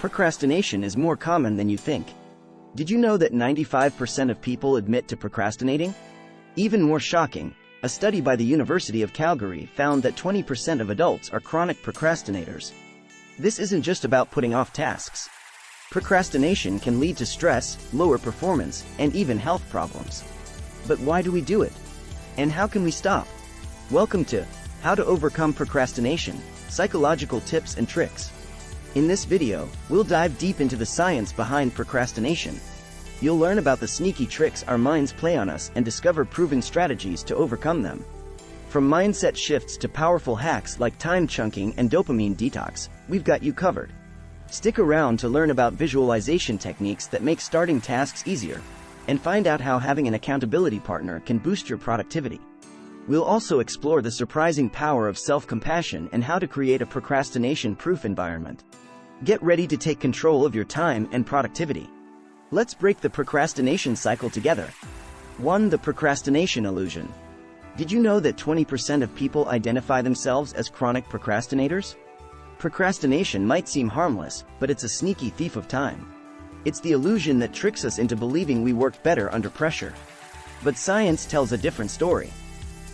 Procrastination is more common than you think. Did you know that 95% of people admit to procrastinating? Even more shocking, a study by the University of Calgary found that 20% of adults are chronic procrastinators. This isn't just about putting off tasks. Procrastination can lead to stress, lower performance, and even health problems. But why do we do it? And how can we stop? Welcome to How to Overcome Procrastination, Psychological Tips and Tricks. In this video, we'll dive deep into the science behind procrastination. You'll learn about the sneaky tricks our minds play on us and discover proven strategies to overcome them. From mindset shifts to powerful hacks like time chunking and dopamine detox, we've got you covered. Stick around to learn about visualization techniques that make starting tasks easier, and find out how having an accountability partner can boost your productivity. We'll also explore the surprising power of self-compassion and how to create a procrastination-proof environment. Get ready to take control of your time and productivity. Let's break the procrastination cycle together. 1. The procrastination illusion. Did you know that 20% of people identify themselves as chronic procrastinators? Procrastination might seem harmless, but it's a sneaky thief of time. It's the illusion that tricks us into believing we work better under pressure. But science tells a different story.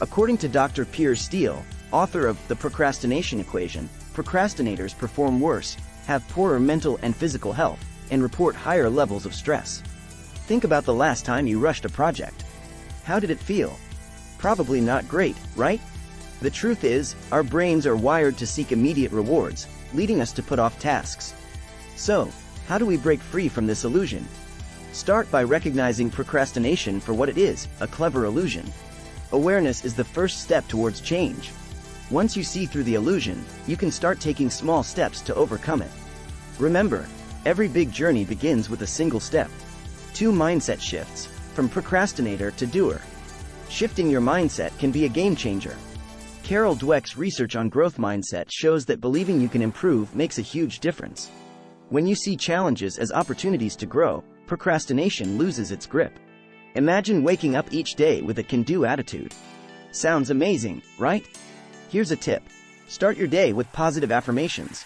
According to Dr. Piers Steel, author of The Procrastination Equation, procrastinators perform worse, have poorer mental and physical health, and report higher levels of stress. Think about the last time you rushed a project. How did it feel? Probably not great, right? The truth is, our brains are wired to seek immediate rewards, leading us to put off tasks. So, how do we break free from this illusion? Start by recognizing procrastination for what it is, a clever illusion. Awareness is the first step towards change. Once you see through the illusion, you can start taking small steps to overcome it. Remember, every big journey begins with a single step. 2 mindset shifts, from procrastinator to doer. Shifting your mindset can be a game changer. Carol Dweck's research on growth mindset shows that believing you can improve makes a huge difference. When you see challenges as opportunities to grow, procrastination loses its grip. Imagine waking up each day with a can-do attitude. Sounds amazing, right? Here's a tip. Start your day with positive affirmations.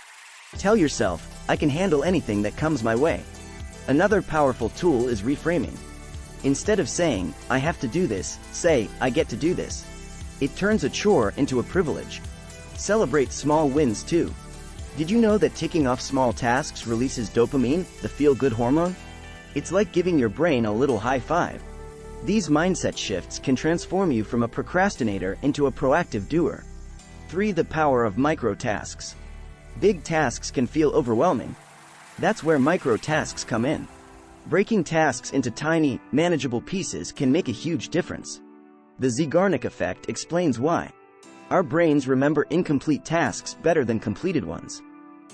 Tell yourself, I can handle anything that comes my way. Another powerful tool is reframing. Instead of saying, I have to do this, say, I get to do this. It turns a chore into a privilege. Celebrate small wins too. Did you know that ticking off small tasks releases dopamine, the feel-good hormone? It's like giving your brain a little high five. These mindset shifts can transform you from a procrastinator into a proactive doer. 3. The power of micro-tasks. Big tasks can feel overwhelming. That's where micro-tasks come in. Breaking tasks into tiny, manageable pieces can make a huge difference. The Zeigarnik effect explains why. Our brains remember incomplete tasks better than completed ones.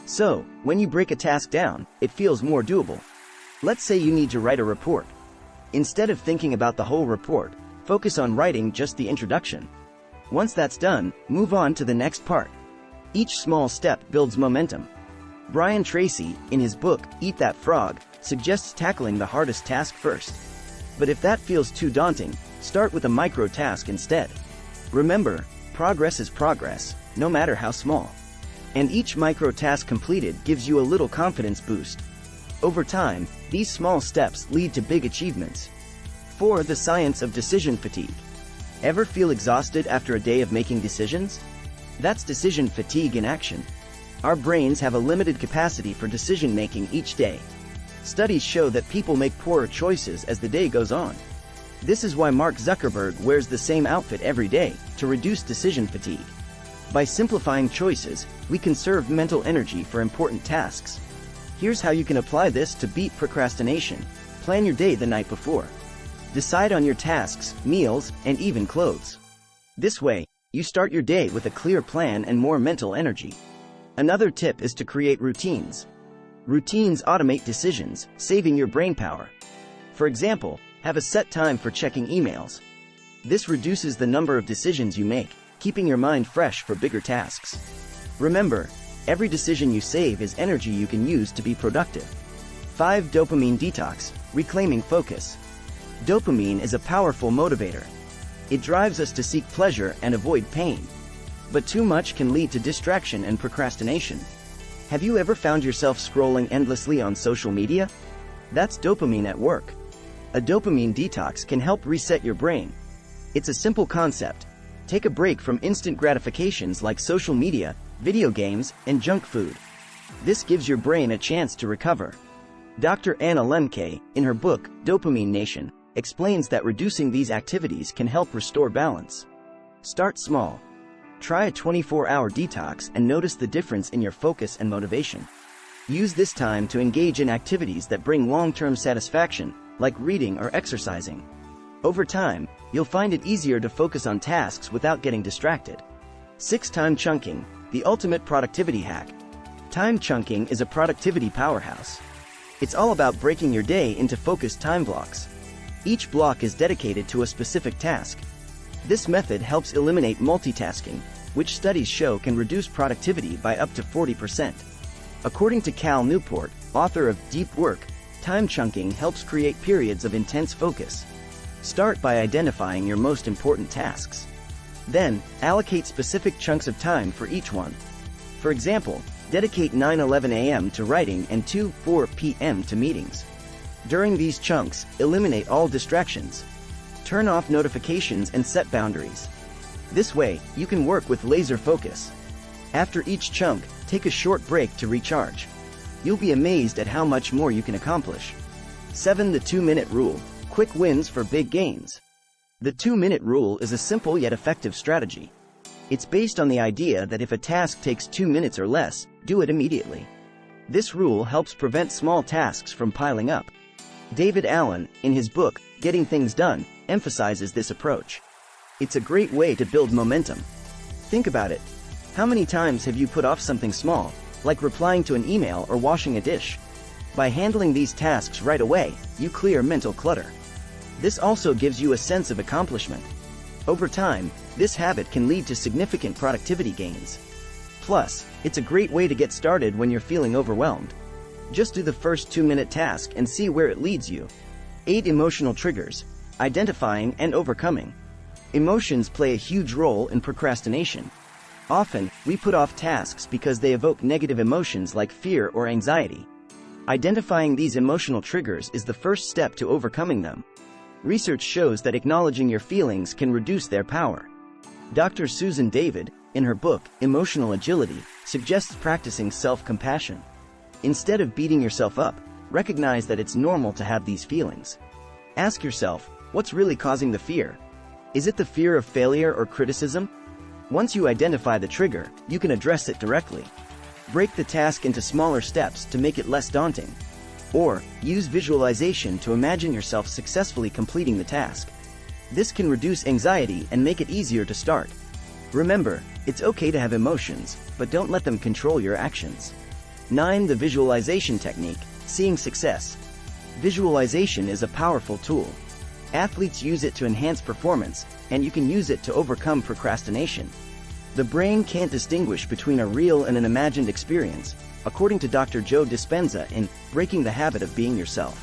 So, when you break a task down, it feels more doable. Let's say you need to write a report. Instead of thinking about the whole report, focus on writing just the introduction. Once that's done, move on to the next part. Each small step builds momentum. Brian Tracy, in his book, Eat That Frog, suggests tackling the hardest task first. But if that feels too daunting, start with a micro task instead. Remember, progress is progress, no matter how small. And each micro task completed gives you a little confidence boost. Over time, these small steps lead to big achievements. 4. The science of decision fatigue. Ever feel exhausted after a day of making decisions? That's decision fatigue in action. Our brains have a limited capacity for decision-making each day. Studies show that people make poorer choices as the day goes on. This is why Mark Zuckerberg wears the same outfit every day, to reduce decision fatigue. By simplifying choices, we conserve mental energy for important tasks. Here's how you can apply this to beat procrastination. Plan your day the night before. Decide on your tasks, meals, and even clothes. This way, you start your day with a clear plan and more mental energy. Another tip is to create routines. Routines automate decisions, saving your brain power. For example, have a set time for checking emails. This reduces the number of decisions you make, keeping your mind fresh for bigger tasks. Remember, every decision you save is energy you can use to be productive. 5. Dopamine detox, reclaiming focus. Dopamine is a powerful motivator. It drives us to seek pleasure and avoid pain. But too much can lead to distraction and procrastination. Have you ever found yourself scrolling endlessly on social media? That's dopamine at work. A dopamine detox can help reset your brain. It's a simple concept. Take a break from instant gratifications like social media, video games, and junk food. This gives your brain a chance to recover. Dr. Anna Lemke, in her book, Dopamine Nation, explains that reducing these activities can help restore balance. Start small. Try a 24-hour detox and notice the difference in your focus and motivation. Use this time to engage in activities that bring long-term satisfaction, like reading or exercising. Over time, you'll find it easier to focus on tasks without getting distracted. 6. Time chunking, the ultimate productivity hack. Time chunking is a productivity powerhouse. It's all about breaking your day into focused time blocks. Each block is dedicated to a specific task. This method helps eliminate multitasking, which studies show can reduce productivity by up to 40%. According to Cal Newport, author of Deep Work, time chunking helps create periods of intense focus. Start by identifying your most important tasks. Then, allocate specific chunks of time for each one. For example, dedicate 9:11 a.m. to writing and 2:04 p.m. to meetings. During these chunks, eliminate all distractions. Turn off notifications and set boundaries. This way, you can work with laser focus. After each chunk, take a short break to recharge. You'll be amazed at how much more you can accomplish. 7. The 2-minute rule. Quick wins for big gains. The 2-minute rule is a simple yet effective strategy. It's based on the idea that if a task takes 2 minutes or less, do it immediately. This rule helps prevent small tasks from piling up. David Allen, in his book, Getting Things Done, emphasizes this approach. It's a great way to build momentum. Think about it. How many times have you put off something small, like replying to an email or washing a dish? By handling these tasks right away, you clear mental clutter. This also gives you a sense of accomplishment. Over time, this habit can lead to significant productivity gains. Plus, it's a great way to get started when you're feeling overwhelmed. Just do the first 2-minute task and see where it leads you. 8. Emotional triggers. Identifying and overcoming. Emotions play a huge role in procrastination. Often, we put off tasks because they evoke negative emotions like fear or anxiety. Identifying these emotional triggers is the first step to overcoming them. Research shows that acknowledging your feelings can reduce their power. Dr. Susan David, in her book, Emotional Agility, suggests practicing self-compassion. Instead of beating yourself up, recognize that it's normal to have these feelings. Ask yourself, what's really causing the fear? Is it the fear of failure or criticism? Once you identify the trigger, you can address it directly. Break the task into smaller steps to make it less daunting. Or, use visualization to imagine yourself successfully completing the task. This can reduce anxiety and make it easier to start. Remember, it's okay to have emotions, but don't let them control your actions. 9. The visualization technique, seeing success. Visualization is a powerful tool. Athletes use it to enhance performance, and you can use it to overcome procrastination. The brain can't distinguish between a real and an imagined experience, according to Dr. Joe Dispenza in Breaking the Habit of Being Yourself.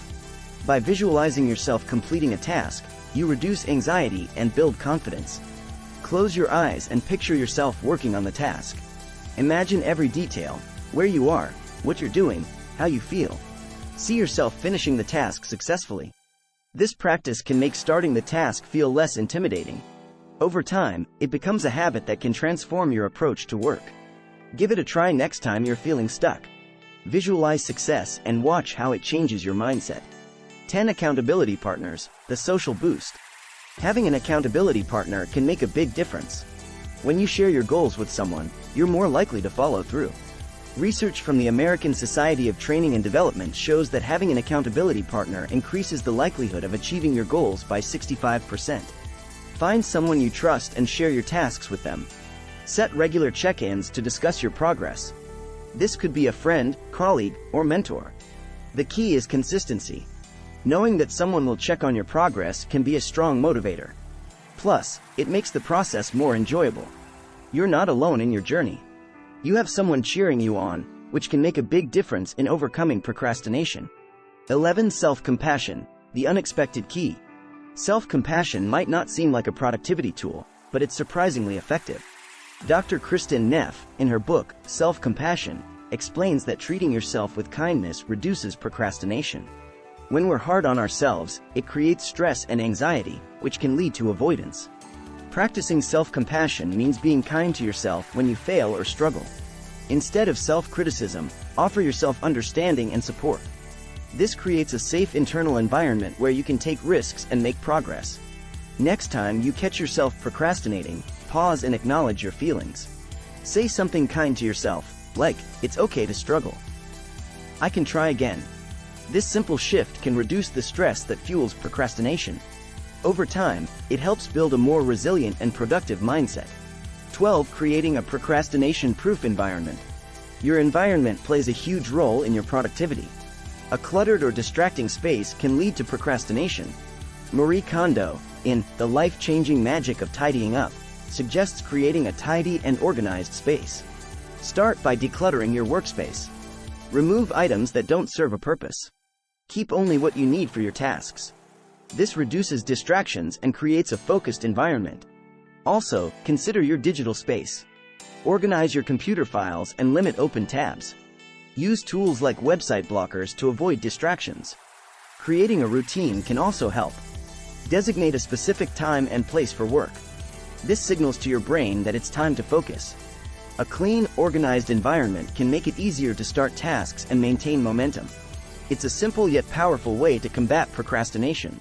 By visualizing yourself completing a task, you reduce anxiety and build confidence. Close your eyes and picture yourself working on the task. Imagine every detail, where you are, what you're doing, how you feel. See yourself finishing the task successfully. This practice can make starting the task feel less intimidating. Over time, it becomes a habit that can transform your approach to work. Give it a try next time you're feeling stuck. Visualize success and watch how it changes your mindset. 10. Accountability partners, the social boost. Having an accountability partner can make a big difference. When you share your goals with someone, you're more likely to follow through. Research from the American Society of Training and Development shows that having an accountability partner increases the likelihood of achieving your goals by 65%. Find someone you trust and share your tasks with them. Set regular check-ins to discuss your progress. This could be a friend, colleague, or mentor. The key is consistency. Knowing that someone will check on your progress can be a strong motivator. Plus, it makes the process more enjoyable. You're not alone in your journey. You have someone cheering you on, which can make a big difference in overcoming procrastination. 11. Self-compassion, the unexpected key. Self-compassion might not seem like a productivity tool, but it's surprisingly effective. Dr. Kristin Neff, in her book, SelfCompassion, explains that treating yourself with kindness reduces procrastination. When we're hard on ourselves, it creates stress and anxiety, which can lead to avoidance. Practicing self-compassion means being kind to yourself when you fail or struggle. Instead of self-criticism, offer yourself understanding and support. This creates a safe internal environment where you can take risks and make progress. Next time you catch yourself procrastinating, pause and acknowledge your feelings. Say something kind to yourself, like, "It's okay to struggle. I can try again." This simple shift can reduce the stress that fuels procrastination. Over time, it helps build a more resilient and productive mindset. 12. Creating a procrastination-proof environment. Your environment plays a huge role in your productivity. A cluttered or distracting space can lead to procrastination. Marie Kondo, in The Life-Changing Magic of Tidying Up, suggests creating a tidy and organized space. Start by decluttering your workspace. Remove items that don't serve a purpose. Keep only what you need for your tasks. This reduces distractions and creates a focused environment. Also, consider your digital space. Organize your computer files and limit open tabs. Use tools like website blockers to avoid distractions. Creating a routine can also help. Designate a specific time and place for work. This signals to your brain that it's time to focus. A clean, organized environment can make it easier to start tasks and maintain momentum. It's a simple yet powerful way to combat procrastination.